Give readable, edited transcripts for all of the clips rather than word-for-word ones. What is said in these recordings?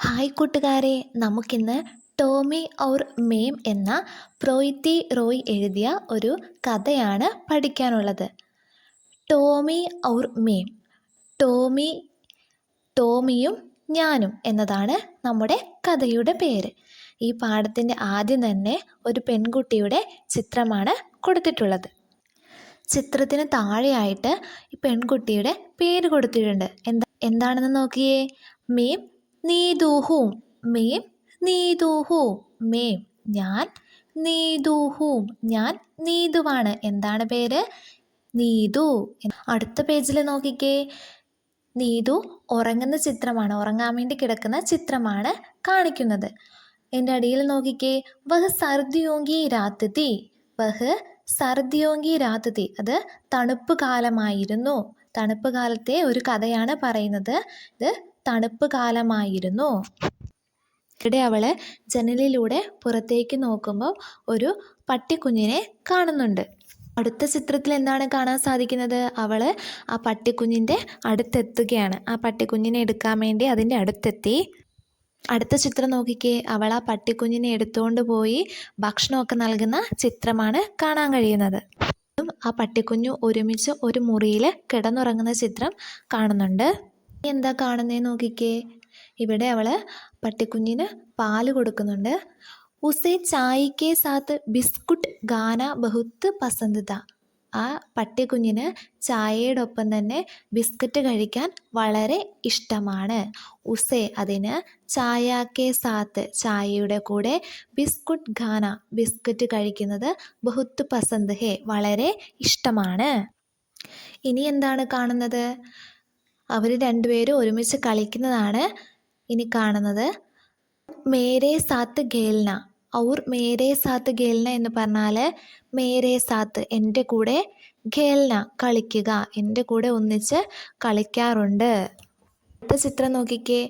Hi കൂട്ടുകാരെ, നമുക്കിന്ന് Tomy our മേം എന്ന പ്രോയിത്തി റോയ് എഴുതിയ ഒരു കഥയാണ് പഠിക്കാനുള്ളത്. ടോമി ഔർ മേം. ടോമിയും ഞാനും എന്നതാണ് നമ്മുടെ കഥയുടെ പേര്. ഈ പാഠത്തിൻ്റെ ആദ്യം തന്നെ ഒരു പെൺകുട്ടിയുടെ ചിത്രമാണ് കൊടുത്തിട്ടുള്ളത്. ചിത്രത്തിന് താഴെയായിട്ട് ഈ പെൺകുട്ടിയുടെ പേര് കൊടുത്തിട്ടുണ്ട്. എന്താണെന്ന് നോക്കിയേ. മേം നീതുഹൂം. മേം നീതുഹൂം. മേം ഞാൻ, നീതുഹൂം ഞാൻ നീതുവാണ്. എന്താണ് പേര്? നീതു. അടുത്ത പേജിൽ നോക്കിക്കേ. നീതു ഉറങ്ങുന്ന ചിത്രമാണ്, ഉറങ്ങാൻ വേണ്ടി കിടക്കുന്ന ചിത്രമാണ് കാണിക്കുന്നത്. എൻ്റെ അടിയിൽ നോക്കിക്കേ. വഹ് സർദിയോങ്കി രാത്ത് തീ. വഹ് സർദിയോങ്കി രാത്ത് തീ. അത് തണുപ്പ് കാലമായിരുന്നു. തണുപ്പ് കാലത്തെ ഒരു കഥയാണ് പറയുന്നത്. ഇത് തണുപ്പ് കാലമായിരുന്നു. ഇവിടെ അവൾ ജനലിലൂടെ പുറത്തേക്ക് നോക്കുമ്പോൾ ഒരു പട്ടിക്കുഞ്ഞിനെ കാണുന്നുണ്ട്. അടുത്ത ചിത്രത്തിൽ എന്താണ് കാണാൻ സാധിക്കുന്നത്? അവൾ ആ പട്ടിക്കുഞ്ഞിൻ്റെ അടുത്തെത്തുകയാണ്. ആ പട്ടിക്കുഞ്ഞിനെ എടുക്കാൻ വേണ്ടി അതിൻ്റെ അടുത്തെത്തി. അടുത്ത ചിത്രം നോക്കിക്കേ. അവൾ ആ പട്ടിക്കുഞ്ഞിനെ എടുത്തുകൊണ്ട് പോയി ഭക്ഷണമൊക്കെ നൽകുന്ന ചിത്രമാണ് കാണാൻ കഴിയുന്നത്. ആ പട്ടിക്കുഞ്ഞു ഒരുമിച്ച് ഒരു മുറിയിൽ കിടന്നുറങ്ങുന്ന ചിത്രം കാണുന്നുണ്ട്. എന്താ കാണുന്നതെന്ന് നോക്കിക്കേ. ഇവിടെ അവൾ പട്ടിക്കുഞ്ഞിന് പാല് കൊടുക്കുന്നുണ്ട്. ഉസേ ചായക്കെ സാത്ത് ബിസ്കുട്ട് ഗാന ബഹുത്ത് പസന്ത് താ. ആ പട്ടിക്കുഞ്ഞിന് ചായയുടെ ഒപ്പം തന്നെ ബിസ്ക്കറ്റ് കഴിക്കാൻ വളരെ ഇഷ്ടമാണ്. ഉസേ അതിന്, ചായക്കെ സാത്ത് ചായയുടെ കൂടെ, ബിസ്കുട്ട് ഖാന ബിസ്ക്കറ്റ് കഴിക്കുന്നത്, ബഹുത്ത് പസന്ത് ഹേ വളരെ ഇഷ്ടമാണ്. ഇനി എന്താണ് കാണുന്നത്? അവർ രണ്ടുപേരും ഒരുമിച്ച് കളിക്കുന്നതാണ് ഇനി കാണുന്നത്. മേരേ സാത്ത് ഖേൽന. ഔർ മേരേ സാത്ത് ഖേൽന എന്ന് പറഞ്ഞാൽ മേരേ സാത്ത് എൻ്റെ കൂടെ, ഖേൽന കളിക്കുക, എൻ്റെ കൂടെ ഒന്നിച്ച് കളിക്കാറുണ്ട്. അടുത്ത ചിത്രം നോക്കിക്കേ.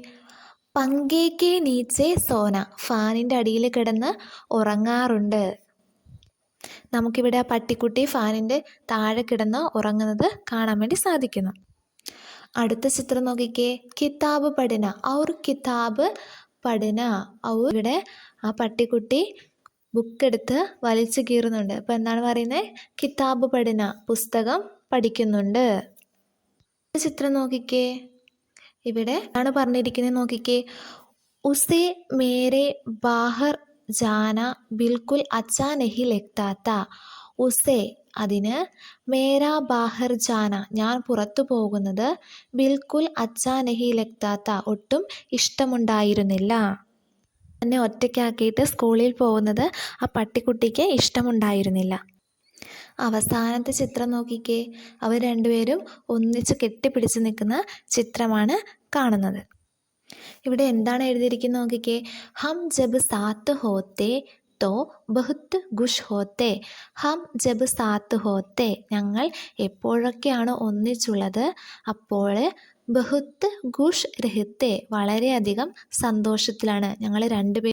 പങ്കേക്കെ നീച്ചെ സോന. ഫാനിൻ്റെ അടിയിൽ കിടന്ന് ഉറങ്ങാറുണ്ട്. നമുക്കിവിടെ ആ പട്ടിക്കുട്ടി ഫാനിൻ്റെ താഴെ കിടന്ന് ഉറങ്ങുന്നത് കാണാൻ വേണ്ടി സാധിക്കുന്നു. അടുത്ത ചിത്രം നോക്കിക്കേ. കിതാബ് പഠന. ഔർ കിതാബ് പഠന. ഔർ ഇവിടെ ആ പട്ടിക്കുട്ടി ബുക്കെടുത്ത് വലിച്ചു കീറുന്നുണ്ട്. അപ്പോൾ എന്താണ് പറയുന്നത്? കിതാബ് പഠന പുസ്തകം പഠിക്കുന്നുണ്ട്. ചിത്രം നോക്കിക്കേ. ഇവിടെ ആണ് പറഞ്ഞിരിക്കുന്നത് നോക്കിക്കേ. ഉസേ മേരെ ബാഹർ ജാന ബിൽക്കുൽ അച്ഛാ നഹി ലഗ്താ താ. ഉസേ അതിന്, മേരാ ബാഹർ ജാന ഞാൻ പുറത്തു പോകുന്നത്, ബിൽക്കുൽ അച്ഛാ നഹി ലഗ്താ താ ഒട്ടും ഇഷ്ടമുണ്ടായിരുന്നില്ല. എന്നെ ഒറ്റയ്ക്കാക്കിയിട്ട് സ്കൂളിൽ പോകുന്നത് ആ പട്ടിക്കുട്ടിക്ക് ഇഷ്ടമുണ്ടായിരുന്നില്ല. അവസാനത്തെ ചിത്രം നോക്കിക്കേ. അവർ രണ്ടുപേരും ഒന്നിച്ച് കെട്ടിപ്പിടിച്ച് നിൽക്കുന്ന ചിത്രമാണ് കാണുന്നത്. ഇവിടെ എന്താണ് എഴുതിയിരിക്കുന്നത് നോക്കിക്കേ. ഹം ജബ് സാത്ത് ഹോത്തെ തോ ബഹുത്ത് ഖുഷ് ഹോത്തെ. ഹം ജബ് സാത്ത് ഹോത്തെ ഞങ്ങൾ എപ്പോഴൊക്കെയാണ് ഒന്നിച്ചുള്ളത് അപ്പോൾ, ബഹുത്ത് ഖുഷ് രഹത്തെ വളരെയധികം സന്തോഷത്തിലാണ്. ഞങ്ങൾ രണ്ടുപേരും